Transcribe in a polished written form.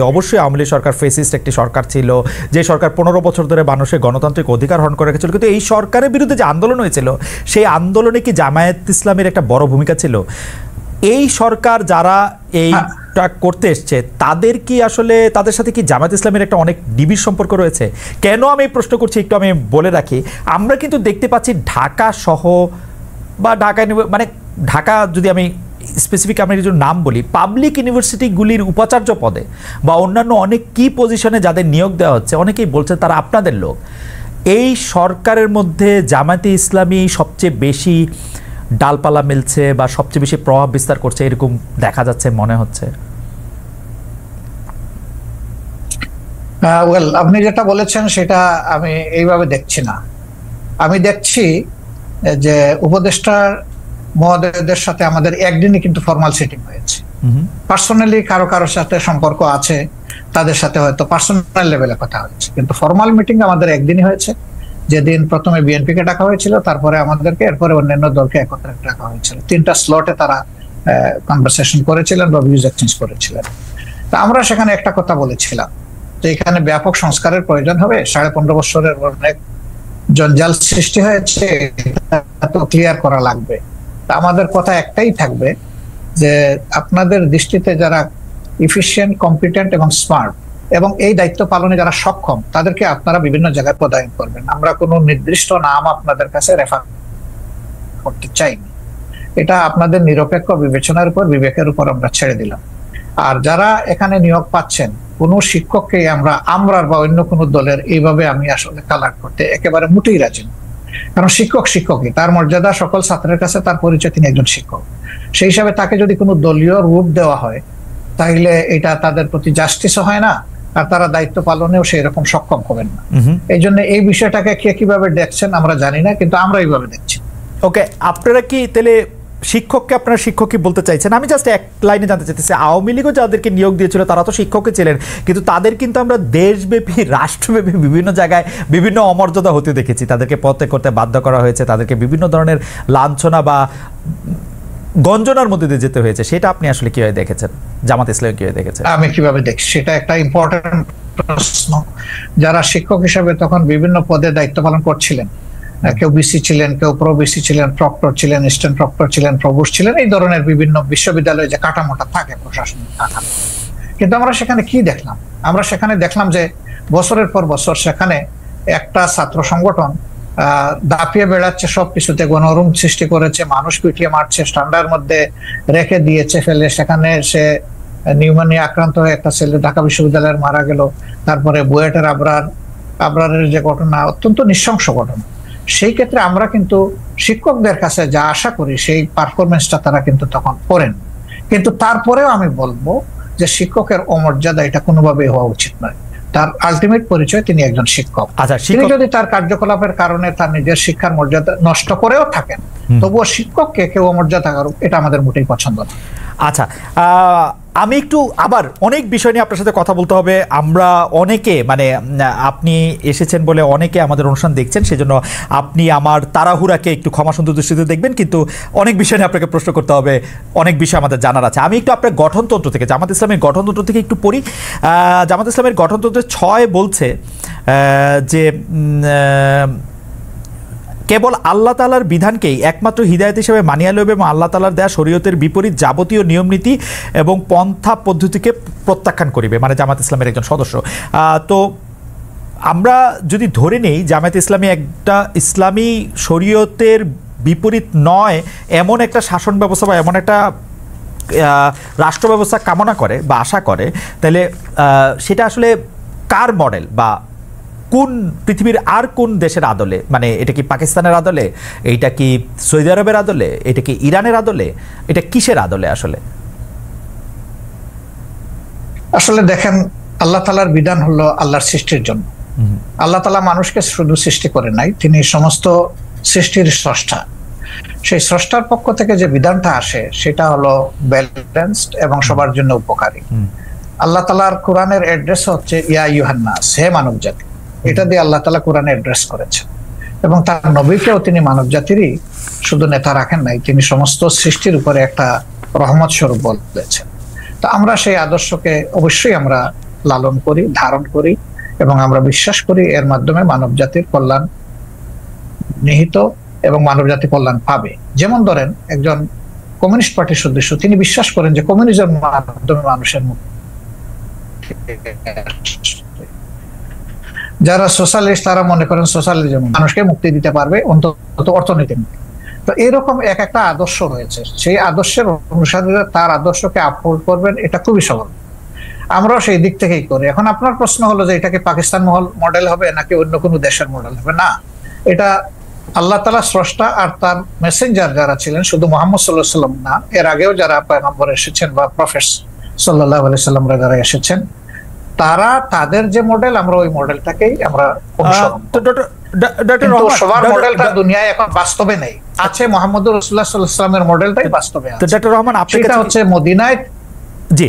অবশ্যই আওয়ামী লীগ সরকার ফেসিস্ট একটি সরকার ছিল, যে সরকার 15 বছর ধরে মানুষের গণতান্ত্রিক অধিকার হরণ করে রেখেছিল, কিন্তু এই সরকারের বিরুদ্ধে যে আন্দোলন হয়েছিল সেই আন্দোলনে কি জামায়াত ইসলামের একটা বড় ভূমিকা ছিল? এই সরকার যারা এইটা করতে এসছে তাদের কি আসলে তাদের সাথে কি জামায়াত ইসলামের একটা অনেক নিবিড় সম্পর্ক রয়েছে? কেন আমি এই প্রশ্ন করছি একটু আমি বলে রাখি। আমরা কিন্তু দেখতে পাচ্ছি ঢাকা সহ বা ঢাকা যদি আমি স্পেসিফিক আমি কিছু নাম বলি, পাবলিক ইউনিভার্সিটিগুলির উপাচার্য পদে বা অন্যান্য অনেক কি পজিশনে যাদের নিয়োগ দেওয়া হচ্ছে, অনেকেই বলছে তারা আপনাদের লোক। এই সরকারের মধ্যে জামায়াতে ইসলামী সবচেয়ে বেশি ডালপালা মিলছে বা সবচেয়ে বেশি প্রভাব বিস্তার করছে এরকম দেখা যাচ্ছে মনে হচ্ছে। আপনি যেটা বলেছেন সেটা আমি এইভাবে দেখছি না। আমি দেখছি যে উপদেষ্টার মহোদয়দের সাথে আমাদের একদিনই কিন্তু ফর্মাল সিটিং হয়েছে। পার্সোনালি কারো কারোর সাথে সম্পর্ক আছে, তাদের সাথে হয়তো পার্সোনাল লেভেলে কথা হয়েছে, কিন্তু ফর্মাল মিটিং আমাদের একদিনই হয়েছে। যেদিন প্রথমে বিএনপিকে ডাকা হয়েছিল, তারপরে আমাদেরকে, এরপরে অন্যান্য দলকে একত্রে ডাকা হয়েছিল। 3টা স্লটে তারা কনভারসেশন করেছিলেন বা ভিউজ এক্সচেঞ্জ করেছিলেন। তা আমরা সেখানে একটা কথা বলেছিলাম যে এখানে ব্যাপক সংস্কারের প্রয়োজন হবে। 15.5 বছরের অনেক জঞ্জাল সৃষ্টি হয়েছে, তো ক্লিয়ার করা লাগবে। আমাদের কথা একটাই থাকবে যে আপনাদের দৃষ্টিতে যারা ইফিশিয়েন্ট, কম্পিটেন্ট এবং স্মার্ট এবং এই দায়িত্ব পালনে যারা সক্ষম, তাদেরকে আপনারা বিভিন্ন জায়গায় পদায়ন করবেন। আমরা কোনো নির্দিষ্ট নাম আপনাদের কাছে রেফার করতে চাইনি। এটা আপনাদের নিরপেক্ষ বিবেচনার উপর, বিবেকের উপর আমরা ছেড়ে দিলাম। আর যারা এখানে নিয়োগ পাচ্ছেন, কোনো শিক্ষককে আমরা বা অন্য কোনো দলের এইভাবে আমি আসলে কালার করতে একেবারে মোটেই রাজি না। কারণ শিক্ষক শিক্ষকই, তার মর্যাদা সকল ছাত্রের কাছে, তার পরিচয় তিনি একজন শিক্ষক। সেই হিসাবে তাকে যদি কোনো দলীয় রূপ দেওয়া হয়, তাহলে এটা তাদের প্রতি জাস্টিস হয় না, আর তারা দায়িত্ব পালনেও সেই রকম সক্ষম হবেন না। এই জন্য এই বিষয়টাকে কে কিভাবে দেখছেন আমরা জানি না, কিন্তু আমরা এইভাবে দেখছি। ওকে, আপনারা কি তাহলে শিক্ষককে আপনারা শিক্ষকই বলতে চাইছেন? আমি জাস্ট এক লাইনে জানতে চাইতেছি, আওয়ামী লীগও যাদেরকে নিয়োগ দিয়েছিল তারা তো শিক্ষকই ছিলেন, কিন্তু তাদের কিন্তু আমরা দেশব্যাপী, রাষ্ট্রব্যাপী বিভিন্ন জায়গায় বিভিন্ন অমর্যাদা হতে দেখেছি। তাদেরকে পদত্যাগ করতে বাধ্য করা হয়েছে, তাদেরকে বিভিন্ন ধরনের লাঞ্ছনা বা গঞ্জনার মধ্যে দিয়ে যেতে হয়েছে। সেটা আপনি আসলে কিভাবে দেখেছেন? জামাত ইসলামী কিভাবে দেখেছেন? আমি কিভাবে দেখছি সেটা একটা ইম্পর্টেন্ট প্রশ্ন। যারা শিক্ষক হিসেবে তখন বিভিন্ন পদে দায়িত্ব পালন করছিলেন, কেউ বিসি ছিলেন, কেউ প্রো বিসি ছিলেন, প্রক্টর ছিলেন, অ্যাসিস্ট্যান্ট প্রক্টর ছিলেন, প্রভোস্ট ছিলেন, এই ধরনের বিভিন্ন বিশ্ববিদ্যালয়ে যে কাঠামোটা থাকে, প্রশাসনিক কাঠামো। কিন্তু আমরা সেখানে কি দেখলাম? আমরা সেখানে দেখলাম যে বছরের পর বছর সেখানে একটা ছাত্র সংগঠন দাপিয়ে বেড়াচ্ছে, সবকিছুতে গণরুম সৃষ্টি করেছে, মানুষ পিটিয়ে মারছে, ঠান্ডার মধ্যে রেখে দিয়েছে ফেলে। সেখানে সে নিউমোনিয়া আক্রান্ত হয়ে একটা ছেলে ঢাকা বিশ্ববিদ্যালয়ের মারা গেল। তারপরে বুয়েটের আবরারের যে ঘটনা, অত্যন্ত নৃশংস ঘটনা। সেই ক্ষেত্রে আমরা কিন্তু শিক্ষকদের কাছে যা আশা করি সেই পারফরমেন্সটা তারা কিন্তু তখন করেন। কিন্তু তারপরেও আমি বলবো যে শিক্ষকের অমর্যাদা এটা কোনোভাবেই হওয়া উচিত নয়। তার আলটিমেট পরিচয় তিনি একজন শিক্ষক। তিনি যদি তার কার্যকলাপের কারণে তার নিজের শিক্ষার মর্যাদা নষ্ট করেও থাকেন, তবুও শিক্ষককে কেউ অমর্যাদা করুক, এটা আমাদের মোটেই পছন্দ না। আচ্ছা, আমি একটু আবার অনেক বিষয় নিয়ে আপনার সাথে কথা বলতে হবে। আমরা অনেকে আপনি এসেছেন বলে অনেকে আমাদের অনুষ্ঠান দেখছেন, সেজন্য আপনি আমার তাড়াহুড়াকে একটু ক্ষমা সুন্দর দৃষ্টিতে দেখবেন, কিন্তু অনেক বিষয় নিয়ে আপনাকে প্রশ্ন করতে হবে, অনেক বিষয় আমাদের জানার আছে। আমি একটু আপনার গঠনতন্ত্র থেকে, জামাত ইসলামের গঠনতন্ত্র থেকে একটু পড়ি। জামাত ইসলামের গঠনতন্ত্রের 6 বলছে যে কেবল আল্লাহ তাআলার বিধানকেই একমাত্র হিদায়াত হিসেবে মানিয়া লইবে এবং আল্লাহ তাআলার দেয়া শরীয়তের বিপরীত যাবতীয় নিয়মনীতি এবং পন্থা পদ্ধতিকে প্রত্যাখ্যান করিবে, জামাত ইসলামের একজন সদস্য। তো আমরা যদি ধরে নেই জামাত ইসলামী একটা ইসলামী শরীয়তের বিপরীত নয় এমন একটা শাসন ব্যবস্থা বা এমন একটা রাষ্ট্র ব্যবস্থা কামনা করে বা আশা করে, তাহলে সেটা আসলে কার মডেল বা কোন পৃথিবীর আর কোন দেশের আদলে? এটা কি পাকিস্তানের আদলে, এইটা কি সৌদি আরবের আদলে, এটা কি ইরানের আদলে, এটা কিসের আদলে আসলে? আসলে দেখেন, আল্লাহ তাআলার বিধান হলো আল্লাহর সৃষ্টির জন্য। আল্লাহ তাআলা মানুষকে শুধু সৃষ্টি করে নাই, তিনি সমস্ত সৃষ্টির স্রষ্টা। সেই স্রষ্টার পক্ষ থেকে যে বিধানটা আসে সেটা হলো ব্যালেন্সড এবং সবার জন্য উপকারী। আল্লাহ তাআলার কোরআনের অ্যাড্রেস হচ্ছে ইয়া আইয়ুহান নাস, হে মানব জাতি। এটা দিয়ে আল্লাহ তাআলা কোরআনে অ্যাড্রেস করেছেন, এবং তার নবীকেও তিনি মানব জাতিরই শুধু নেতা রাখেন নাই, তিনি সমস্ত সৃষ্টির উপরে একটা রহমত স্বরূপ বলেছেন। তো আমরা সেই আদর্শকে অবশ্যই আমরা লালন করি, ধারণ করি, এবং আমরা বিশ্বাস করি এর মাধ্যমে মানব জাতির কল্যাণ নিহিত এবং মানব জাতি কল্যাণ পাবে। যেমন ধরেন একজন কমিউনিস্ট পার্টির সদস্য, তিনি বিশ্বাস করেন যে কমিউনিজমের মাধ্যমে মানুষের মুক্তি। যারা সোশ্যালিস্ট তারা মনে করেন সোশ্যালিজম মানুষকে মুক্তি দিতে পারবে, অন্তত অর্থনীতি মুক্তি। তো এরকম এক একটা আদর্শ রয়েছে, সেই আদর্শের অনুসারীরা তার আদর্শকে আপহোল্ড করবেন, এটা খুবই সহজ। আমরাও সেই দিক থেকেই করি। এখন আপনার প্রশ্ন হলো যে এটাকে পাকিস্তান মডেল হবে নাকি অন্য কোনো দেশের মডেল হবে? না, এটা আল্লাহ তাআলা স্রষ্টা আর তার মেসেঞ্জার যারা ছিলেন, শুধু মুহাম্মদ সাল্লাল্লাহু আলাইহি ওয়াসাল্লাম না, এর আগেও যারা পয়গম্বর এসেছেন বা প্রফেট সাল্লাল্লাহু আলাইহি ওয়াসাল্লামরা যারা এসেছেন, তারা তাদের যে মডেল, আমরা ওই মডেলটাকেই আমরা অনুসরণ করি। কিন্তু সবার মডেলটা দুনিয়ায় এখন বাস্তবে নেই। আছে মুহাম্মদুর রাসূলুল্লাহ সাল্লাল্লাহু আলাইহি ওয়াসাল্লামের মডেলটাই বাস্তবে আছে। ডক্টর রহমান, সেটা হচ্ছে মদিনায়। জি।